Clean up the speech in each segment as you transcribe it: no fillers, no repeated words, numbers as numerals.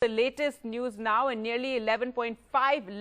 The latest news now, and nearly 11.5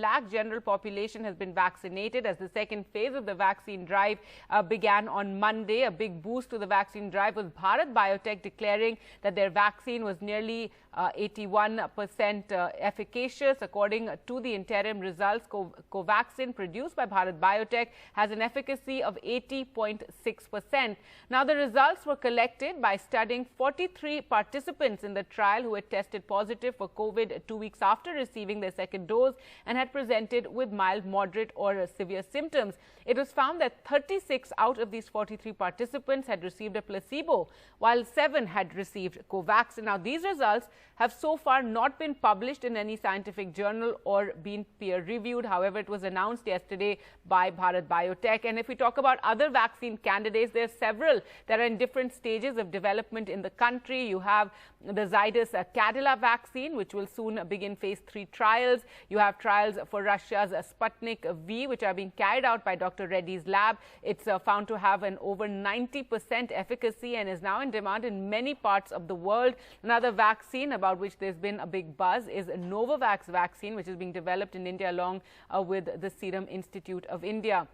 lakh general population has been vaccinated as the second phase of the vaccine drive began on Monday. A big boost to the vaccine drive was Bharat Biotech declaring that their vaccine was nearly 81% efficacious. According to the interim results, Covaxin produced by Bharat Biotech has an efficacy of 80.6%. Now, the results were collected by studying 43 participants in the trial who had tested positive for COVID 2 weeks after receiving their second dose and had presented with mild, moderate or severe symptoms. It was found that 36 out of these 43 participants had received a placebo, while 7 had received Covaxin. Now, these results have so far not been published in any scientific journal or been peer-reviewed. However, it was announced yesterday by Bharat Biotech. And if we talk about other vaccine candidates, there are several that are in different stages of development in the country. You have the Zydus Cadila vaccine, which will soon begin phase 3 trials. You have trials for Russia's Sputnik V, which are being carried out by Dr. Reddy's lab. It's found to have an over 90% efficacy and is now in demand in many parts of the world. Another vaccine about which there's been a big buzz is a Novavax vaccine, which is being developed in India along with the Serum Institute of India.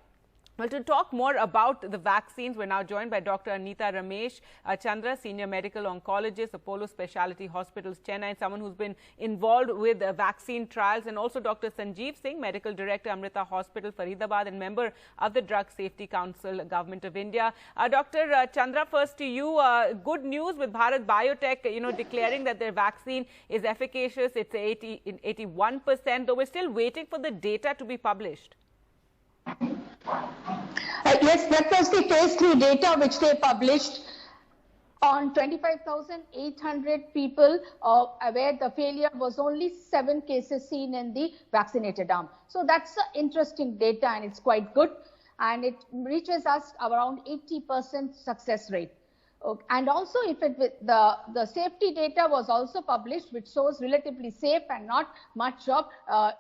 Well, to talk more about the vaccines, we're now joined by Dr. Anita Ramesh Chandra, Senior Medical Oncologist, Apollo Specialty Hospitals, Chennai, someone who's been involved with vaccine trials, and also Dr. Sanjeev Singh, Medical Director, Amrita Hospital, Faridabad, and member of the Drug Safety Council, Government of India. Dr. Chandra, first to you, good news with Bharat Biotech, declaring that their vaccine is efficacious. It's 81%, though we're still waiting for the data to be published. Yes, that was the phase 3 data which they published on 25,800 people where the failure was only 7 cases seen in the vaccinated arm. So that's interesting data and it's quite good, and it reaches us around 80% success rate. And also, if the safety data was also published, which shows relatively safe and not much of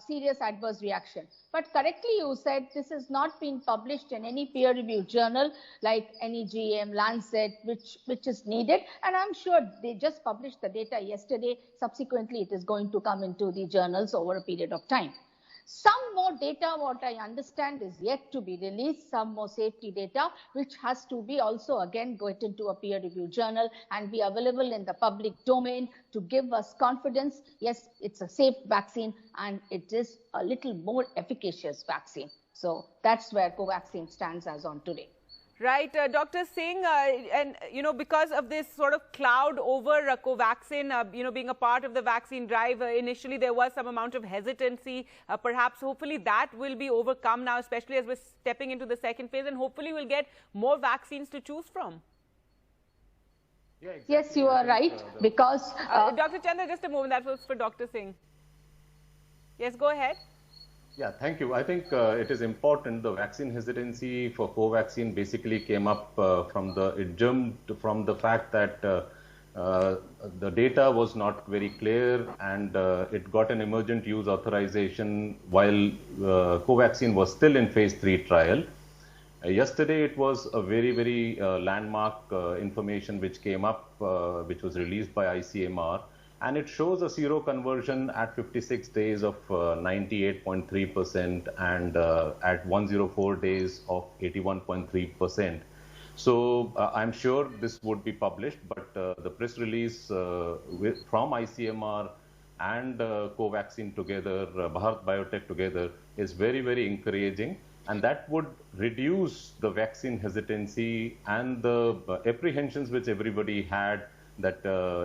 serious adverse reaction. But correctly, you said this has not been published in any peer-reviewed journal like NEJM, Lancet, which is needed. And I'm sure they just published the data yesterday. Subsequently, it is going to come into the journals over a period of time. Some more data, what I understand, is yet to be released, some more safety data, which has to be also again go into a peer-reviewed journal and be available in the public domain to give us confidence. Yes, it's a safe vaccine and it is a little more efficacious vaccine. So that's where Covaxin stands as on today. Right, Dr. Singh, and because of this sort of cloud over Covaxin, being a part of the vaccine drive, initially there was some amount of hesitancy. Perhaps, hopefully, that will be overcome now, especially as we're stepping into the second phase, and hopefully we'll get more vaccines to choose from. Yeah, exactly. Yes, you are right, because... Dr. Chandra, just a moment, that was for Dr. Singh. Yes, go ahead. Yeah, thank you. I think it is important. The vaccine hesitancy for Covaxin basically came up it jumped from the fact that the data was not very clear and it got an emergent use authorization while Covaxin was still in phase 3 trial. Yesterday, it was a very, very landmark information which came up, which was released by ICMR. And it shows a seroconversion at 56 days of 98.3% and at 104 days of 81.3%. So I'm sure this would be published, but the press release from ICMR and Covaxin together, Bharat Biotech together, is very, very encouraging. And that would reduce the vaccine hesitancy and the apprehensions which everybody had that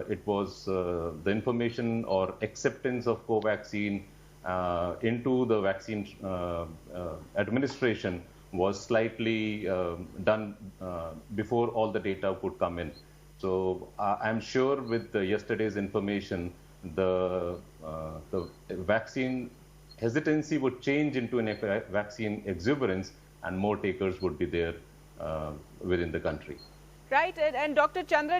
it was the information or acceptance of Covaxin into the vaccine administration was slightly done before all the data could come in. So I'm sure with yesterday's information, the vaccine hesitancy would change into a vaccine exuberance and more takers would be there within the country. Right, and Dr. Chandra,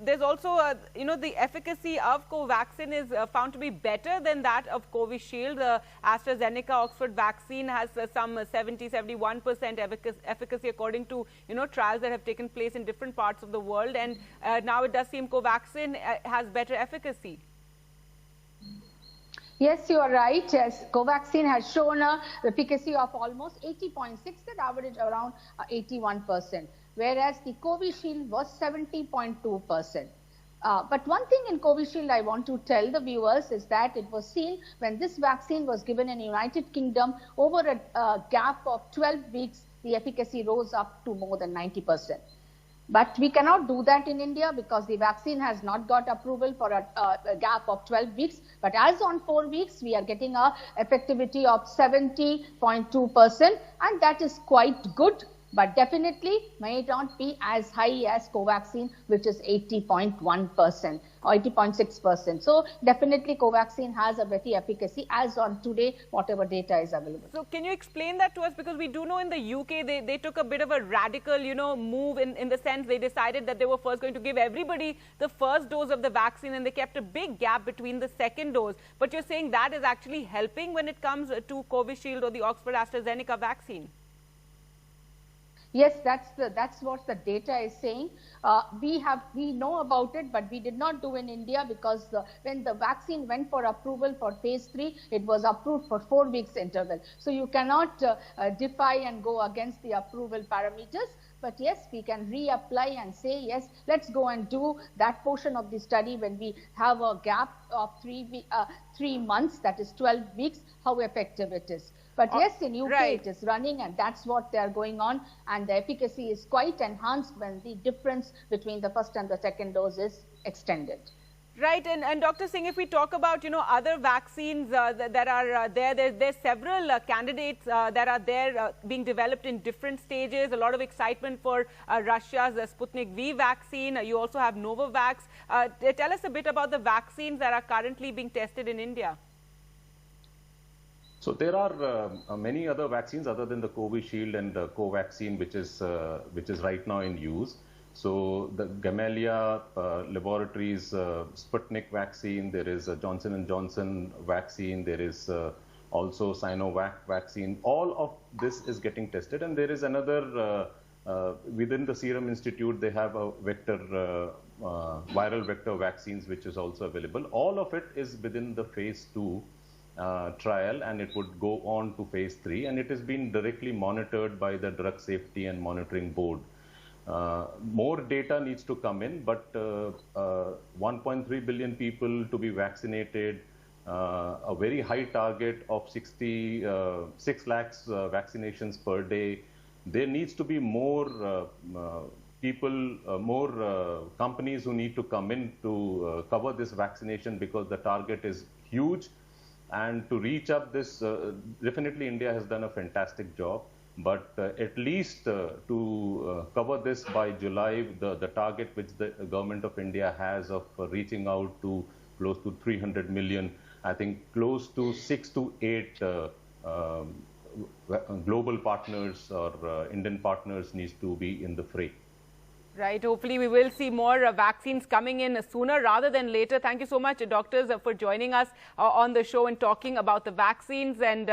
there's also, the efficacy of Covaxin is found to be better than that of Covishield. The AstraZeneca Oxford vaccine has some 70–71% efficacy according to, trials that have taken place in different parts of the world. And now it does seem Covaxin has better efficacy. Yes, you are right. Yes, Covaxin has shown a efficacy of almost 80.6, that average around 81%, whereas the Covishield was 70.2%. But one thing in Covishield I want to tell the viewers is that it was seen when this vaccine was given in United Kingdom, over a gap of 12 weeks, the efficacy rose up to more than 90%. But we cannot do that in India because the vaccine has not got approval for a gap of 12 weeks. But as on 4 weeks, we are getting a effectivity of 70.2%, and that is quite good. But definitely may not be as high as Covaxin, which is 80.1% or 80.6%. So definitely Covaxin has a better efficacy as on today, whatever data is available. So can you explain that to us? Because we do know in the UK, they took a bit of a radical, move in the sense they decided that they were first going to give everybody the first dose of the vaccine, and they kept a big gap between the second dose. But you're saying that is actually helping when it comes to Covishield or the Oxford AstraZeneca vaccine? Yes, that's what the data is saying. We know about it, but we did not do in India because when the vaccine went for approval for phase 3, it was approved for 4 weeks interval. So you cannot defy and go against the approval parameters. But yes, we can reapply and say, yes, let's go and do that portion of the study when we have a gap of 3 months, that is 12 weeks, how effective it is. But yes, in UK it is running, and that's what they are going on. And the efficacy is quite enhanced when the difference between the first and the second dose is extended. Right, and Dr. Singh, if we talk about, other vaccines that are there's several candidates that are there being developed in different stages. A lot of excitement for Russia's Sputnik V vaccine. You also have Novavax. Tell us a bit about the vaccines that are currently being tested in India. So there are many other vaccines other than the Covishield and the Covaxin, which is right now in use. So the Gamaleya Laboratories Sputnik vaccine, there is a Johnson & Johnson vaccine, there is also Sinovac vaccine. All of this is getting tested, and there is another within the Serum Institute. They have a viral vector vaccines which is also available. All of it is within the phase 2 trial, and it would go on to phase 3, and it is being directly monitored by the Drug Safety and Monitoring Board. More data needs to come in, but 1.3 billion people to be vaccinated, a very high target of 6 lakhs vaccinations per day. There needs to be more more companies who need to come in to cover this vaccination, because the target is huge. And to reach up this, definitely India has done a fantastic job. But at least to cover this by July, the target which the government of India has of reaching out to close to 300 million, I think close to 6 to 8 global partners or Indian partners needs to be in the fray. Right. Hopefully, we will see more vaccines coming in sooner rather than later. Thank you so much, doctors, for joining us on the show and talking about the vaccines. And